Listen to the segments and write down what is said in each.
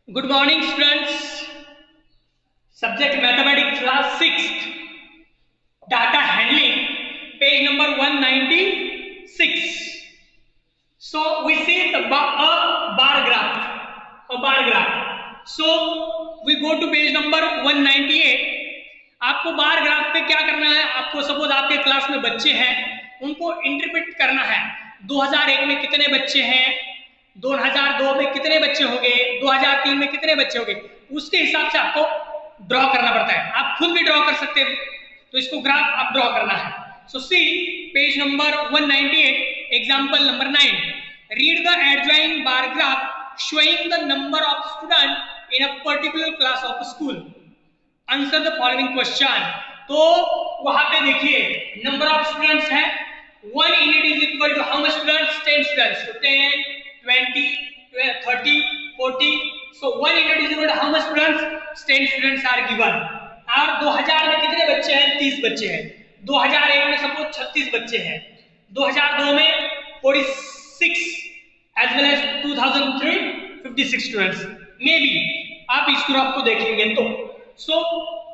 Good morning, students. Subject Mathematics, class 6th. Data handling, page number 196. So we see the bar graph. So we go to page number 198. आपको bar graph पे क्या करना है? आपको suppose आपके class में बच्चे हैं, उनको इंटरप्रेट करना है। 2001 में कितने बच्चे हैं, 2002 में कितने बच्चे हो गए, 2003 में कितने बच्चे हो गए, उसके हिसाब से आपको ड्रॉ करना पड़ता है। आप खुद भी ड्रॉ कर सकते हैं, तो इसको ग्राफ आप ड्रॉ करना है। So see page number 198, example number 9। Read the adjoining bar graph showing the number of student in a particular class of school. Answer the following question. तो वहां पे देखिए नंबर ऑफ स्टूडेंट्स है, 1 unit is equal to how much students, 10 students. तो 10 20 30 40, so 1 unit is equal to how much students, 10 students are given। और 2000 में कितने बच्चे हैं, 30 बच्चे हैं। 2001 में सपोज 36 बच्चे हैं, 2002 में 46 as well as 2003 56 students। May be आप इस ग्राफ को देखेंगे तो सो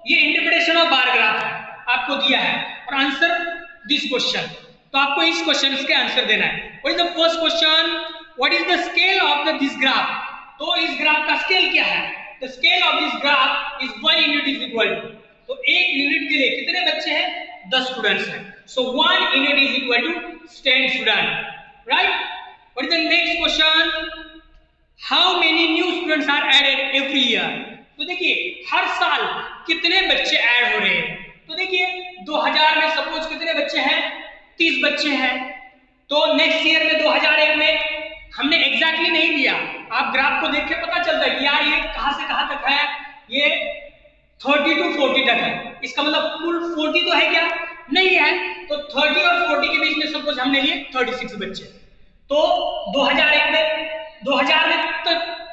ये इंटरप्रिटेशन ऑफ बार ग्राफ है, आपको दिया है और आंसर दिस क्वेश्चन। तो आपको इस क्वेश्चन के आंसर देना है। What is the first question, what is the scale of this graph. तो इस ग्राफ का स्केल क्या है? The scale of this graph is 1 unit is equal to, तो 1 यूनिट के लिए कितने बच्चे हैं, 10 स्टूडेंट्स हैं। So 1 unit is equal to 10 student, right. What is the next question, how many new students are added every year. तो देखिए हर साल कितने बच्चे ऐड हो रहे हैं। तो देखिए 2000 में सपोज कितने बच्चे हैं, 30 बच्चे हैं। तो नेक्स्ट ईयर में 2001 में हमने एग्जैक्टली नहीं दिया, आप ग्राफ को देख के पता चलता है कि यार ये कहां से कहां तक है, ये 30 to 40 तक है। इसका मतलब फुल 40 तो है क्या, नहीं है। तो 30 और 40 के बीच में सपोज हमने लिए 36 बच्चे। तो 2001 में 2000 में तो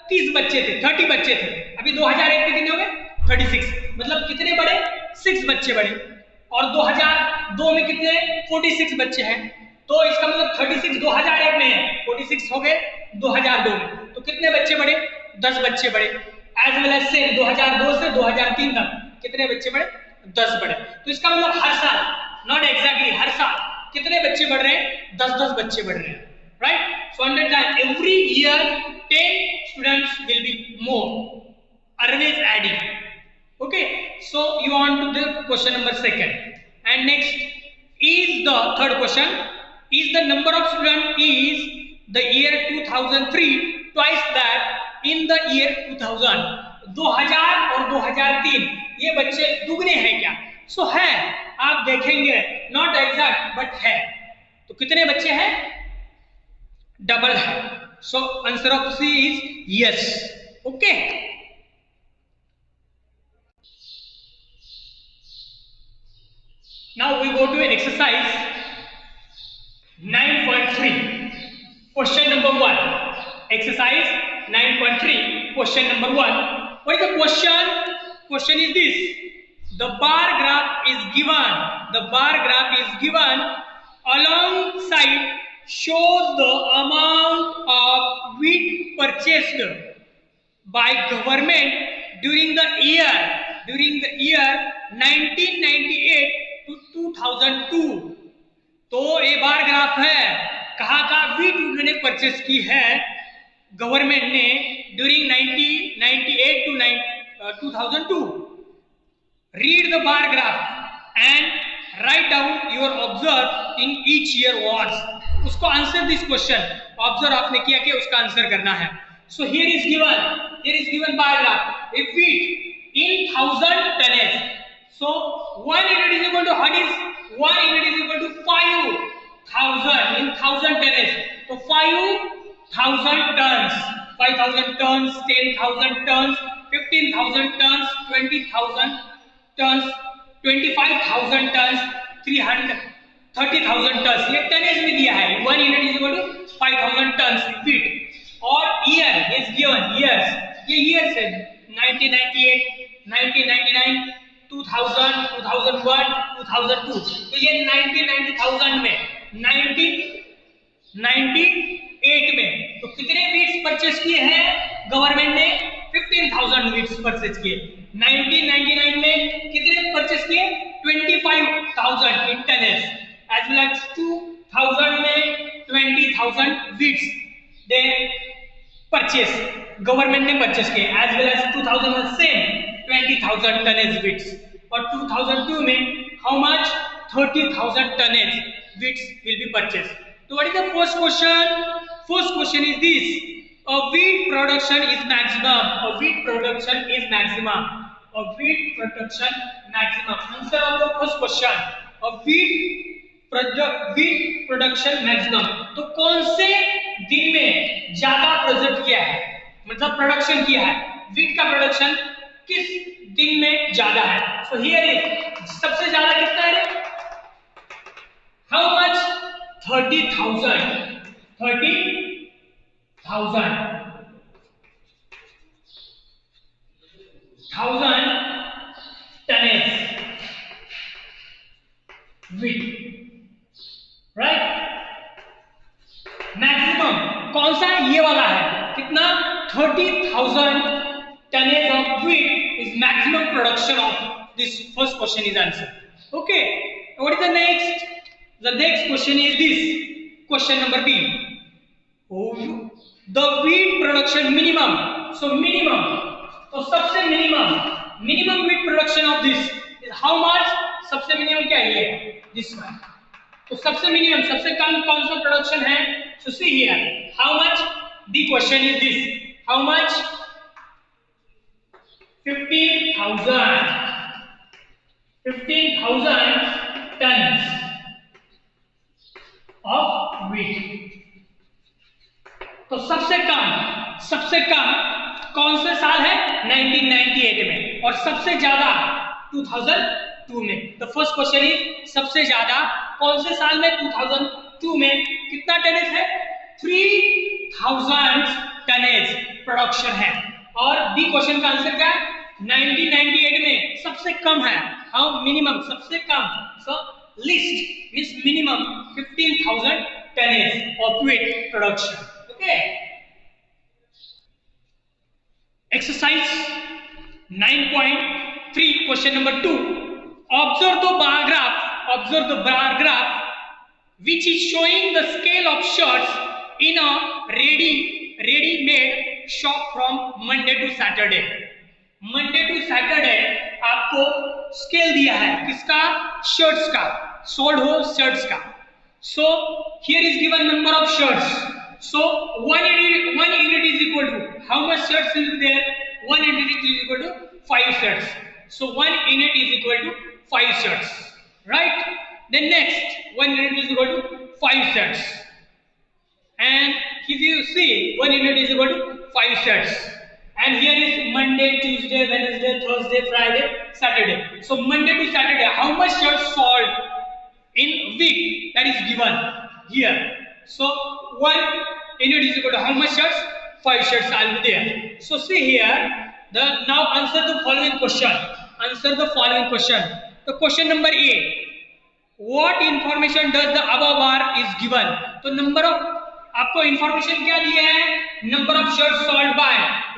30 बच्चे थे, 30 बच्चे थे। अभी 2001 में कितने हो गए, 36, मतलब कितने बढ़े, 6 बच्चे बढ़े। और 2002 में कितने, 46 बच्चे हैं। तो इसका मतलब 36 2001 में है, 46 हो गए 2002 में। तो कितने बच्चे बढ़े, 10 बच्चे बढ़े। एज वेल एज सेम 2002 से 2003 तक कितने बच्चे बढ़े, 10 बढ़े। तो इसका मतलब हर साल, नॉट एग्जैक्टली हर साल, कितने बच्चे बढ़ रहे हैं, 10-10 बच्चे बढ़ रहे हैं, right. So under time every year 10 students will be more, always adding। okay, so you on to the question number 2nd and next is the third question, is the number of student is the year 2003 twice that in the year 2000। 2000 और 2003 ये बच्चे दुगने हैं क्या? सो है, आप देखेंगे not exact but है। तो कितने बच्चे हैं, डबल है। So answer of C is yes. Okay, now we go to exercise 9.3, question number 1। exercise 9.3, question number 1। what is the question? Question is this, the bar graph is given alongside shows the amount of wheat purchased by government during the year 1998 to 2002। तो ये bar graph है, कहाँ का wheat उन्होंने purchase की है government ने during 1998 to 2002। Read the bar graph and write down your observe in each year words. उसको आंसर दिस क्वेश्चन, ऑब्जर्व आपने किया कि उसका आंसर करना है। So here is given bar graph, A wheat in 1000 tonnage। so 1 unit is equal to, what is 1 unit is equal to 5000 in 1000 tonnage। तो 5000 tons, 5000 tons, 10,000 tons, 15,000 tons, 20,000 tons, 25,000 tons, 30,000 tons। ये tonnage में दिया है। 1 unit is equal to 5000 tons feet। और year is given, years, ये years है 1998 1999 2000 2001 2002। तो ये 1990,000 में 1998 में तो कितने बीट्स परचेस किए हैं गवर्नमेंट ने, 15,000 22,000 वीट्स परचेज किए। 1999 में कितने परचेज किए? 25,000 in tonnage, as well as 2000 में 20,000 वीट्स दे परचेज, गवर्नमेंट ने परचेज किए, एज वेल एज 2000 में सेम 20,000 टनेज वीट्स, और 2002 में how much? 30,000 tonnage wheats will be purchase. तो what is the first question? First question is this, a wheat production is maximum, a wheat production is maximum, a wheat production maximum, answer of the first question, a wheat production maximum। तो कौन से दिन में ज्यादा product किया है, मतलब production किया है, व्हीट का प्रोडक्शन किस दिन में ज्यादा है? सो हियर इज, सबसे ज्यादा कितना है? How much? 30,000 tonnage wheat, right. Maximum कौन सा? ये वाला है, कितना? 30,000 tonnage of wheat is maximum production of this. First question is answer. Okay, what is the next? The next question is this, question number B, the wheat production minimum। so minimum, तो सबसे minimum wheat production of this is how much? सबसे minimum क्या है? ये this one। तो सबसे minimum, सबसे कम कौन सा प्रोडक्शन है? so see here, how much? the question is this, how much? 15,000 tons of wheat। तो सबसे कम कौन से साल है? 1998 में, और सबसे ज्यादा 2002 में। तो फर्स्ट क्वेश्चन इज, सबसे ज्यादा कौन से साल में? 2002 में। कितना टनेज है? 3,000 टनेज प्रोडक्शन है। और बी क्वेश्चन का आंसर क्या है? 1998 में सबसे कम है, हाउ? मिनिमम, सबसे कम, so list means minimum 15,000 tonnage of wheat production. Okay. Exercise 9.3 question number 2, observe the bar graph which is showing the scale of shirts in a ready made shop from Monday to Saturday। Monday to Saturday आपको scale दिया है, किसका? Shirts का, sold हो shirts का। so here is given number of shirts, so one unit is equal to how much shirts will be there? 1 unit is equal to 5 shirts, so 1 unit is equal to 5 shirts, right? Then next 1 unit is equal to 5 shirts, and if you see 1 unit is equal to 5 shirts, and here is Monday, Tuesday, Wednesday, Thursday, Friday, Saturday, so Monday to Saturday how much shirts sold in week, that is given here, so 1 unit is equal to how much shirts? 5 shirts are there. So see here, now answer the following question. The question number A, what information does the above bar is given? तो number of, आपको information क्या दिया है? number of shirts sold by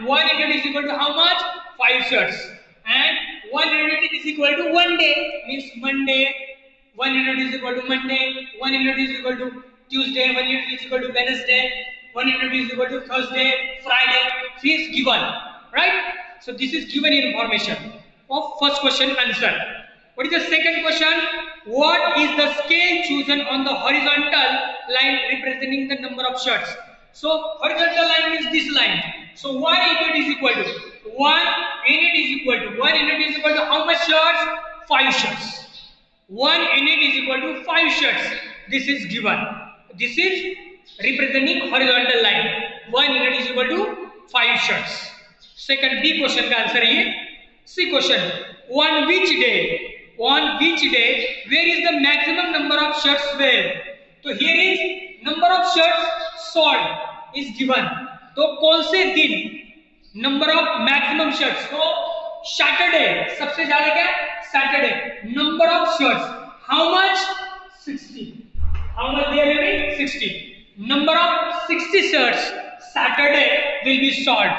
1 unit is equal to how much? 5 shirts, and 1 unit is equal to 1 day, means Monday, 1 unit is equal to Monday, 1 unit is equal to Tuesday, 1 unit is equal to Wednesday, 1 unit is equal to Thursday, Friday. This is given, right? So this is given information of first question answer. What is the second question? What is the scale chosen on the horizontal line representing the number of shirts? So horizontal line means this line. So 1 unit is equal to 1 unit is equal to how much shirts? 5 shirts. 1 unit is equal to 5 shirts. This is given. This is representing horizontal line. 1 unit is equal to 5 shirts. Second B question का answer ये। C question, on which day where is the maximum number of shirts wear? तो here is number of shirts sold is given. तो कौन से दिन number of maximum shirts? तो Saturday सबसे ज्यादा क्या? Saturday. Number of shirts how much? 60. How much there will be? 60. Number of 60 shirts Saturday will be sold.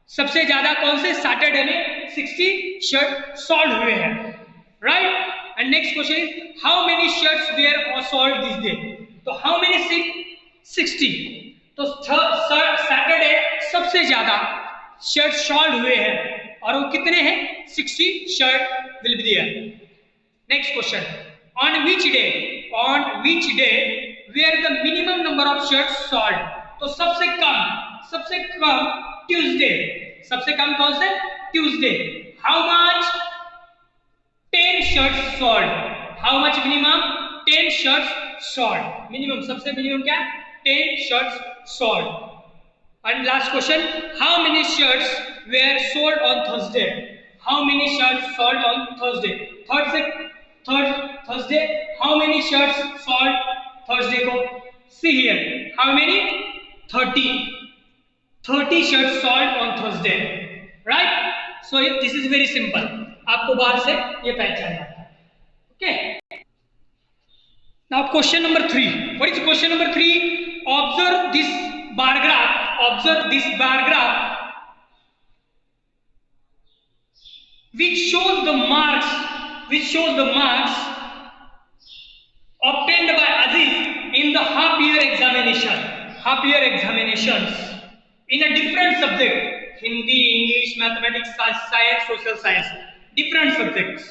सबसे ज्यादा कौन से सैटरडे में 60 शर्ट सॉल्ड हुए हैं, right. And next question is how many shirts were sold this day. तो how many 60, तो Saturday सबसे ज्यादा शर्ट सॉल्ड हुए हैं और वो कितने हैं 60 shirt will be there. Next question on which day were the minimum number of shirts sold. तो सबसे कम ट्यूसडे, सबसे कम कौन से Tuesday. How much 10 shirts sold, how much minimum 10 shirts sold, minimum सबसे मिनिमम क्या 10 shirts sold. And last question, how many shirts were sold on Thursday? How many shirts sold on Thursday? Thursday, how many shirts sold Thursday को? See here, how many? 30 shirts sold on Thursday, right? So this is very simple. आपको बाहर से ये पहचानना है, okay? Now question number 3. What is question number 3? Observe this bar graph. Observe this bar graph which shows the marks obtained by Aziz in the half year examinations in a different subject, Hindi, English, mathematics, science, social science, different subjects.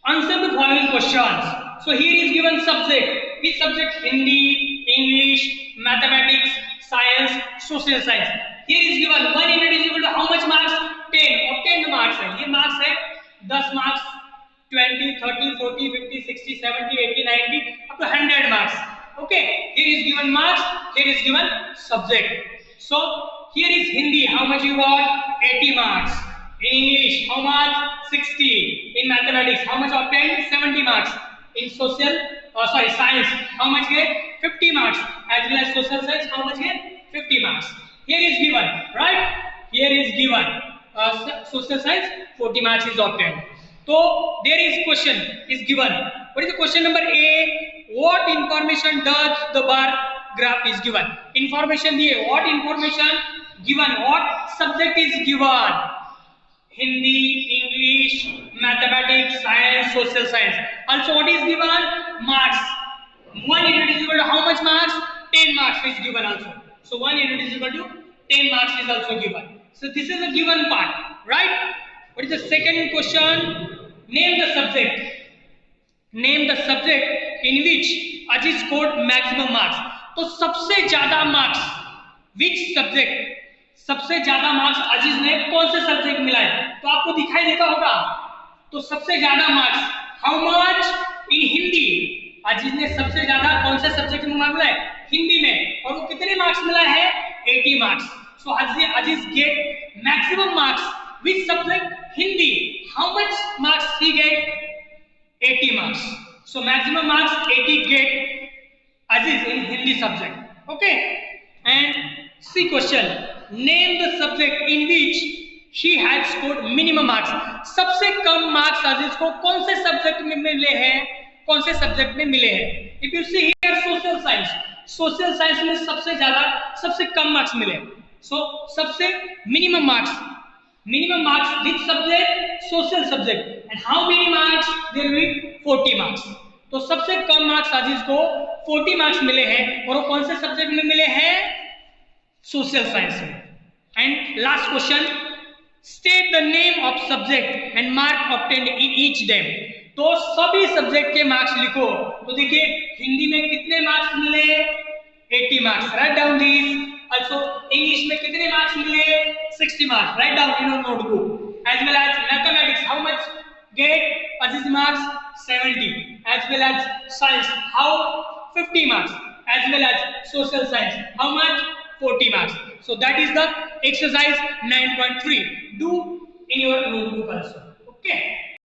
Answer the following questions. So here is given subject, which subject? Hindi, English, mathematics, science, social science. Here is given 1 unit is equal to how much marks? 10. obtained marks है, ये marks है 10 marks, 20, 30, 40, 50, 60, 70, 80, 90 up to 100 marks. Okay, here is given marks, here is given subject. So here is Hindi, how much you got? 80 marks. In English, how much? 60. In mathematics, how much obtained? 70 marks. In science, how much get? 50 marks. As well as social science, how much get? 50 marks. Here is given, right? Here is given social science 40 marks is obtained. So there is question is given. What is the question number A? What information does the bar graph is given? Information दिए. What information given? What subject is given? Hindi, English, mathematics, science, social science. Also what is given? Marks. 1 unit is equal to how much marks? 10 marks is given also. So 1 unit is equal to 10 marks is also given. So this is a given part, right? What is the second question? Name the subject. Name the subject in which Aziz scored maximum marks. तो सबसे ज्यादा marks which subject? सबसे ज्यादा marks अजीज ने कौन से subject मिला है? तो आपको दिखाई देता होगा. तो सबसे ज्यादा marks how much in Hindi. Aziz ने सबसे ज्यादा कौन से सब्जेक्ट में मार्क्स मिला है? हिंदी में. और वो कितने मार्क्स मिला है? 80 marks. So Aziz get maximum marks which subject? Hindi. How much marks he get? 80 marks. So maximum marks 80 get Aziz in Hindi subject. Okay. And C question, name the subject in which he had scored minimum marks. सबसे कम marks अजीज को कौन से subject में मिले हैं? कौन से subject में मिले हैं? If you see here social science, social science में सबसे ज्यादा सबसे कम मार्क्स मिले. So सबसे minimum marks which subject? Social subject. And how many marks? There will be 40 marks. तो सबसे कम मार्क्स अजीज को 40 मार्क्स मिले हैं और वो कौन से सब्जेक्ट में मिले हैं? सोशल साइंस में. And last question, state the name of subject and mark obtained in each them. तो सभी सब्जेक्ट के मार्क्स लिखो. तो देखिए हिंदी में कितने मार्क्स मिले? 80 marks. Write down this. Also English में कितने मार्क्स मिले? 60 marks. Write down in your notebook. As well as mathematics, how much get Aziz marks? 70. As well as science, how? 50 marks. As well as social science, how much? 40 marks. So that is the exercise 9.3. Do in your notebook also. Okay.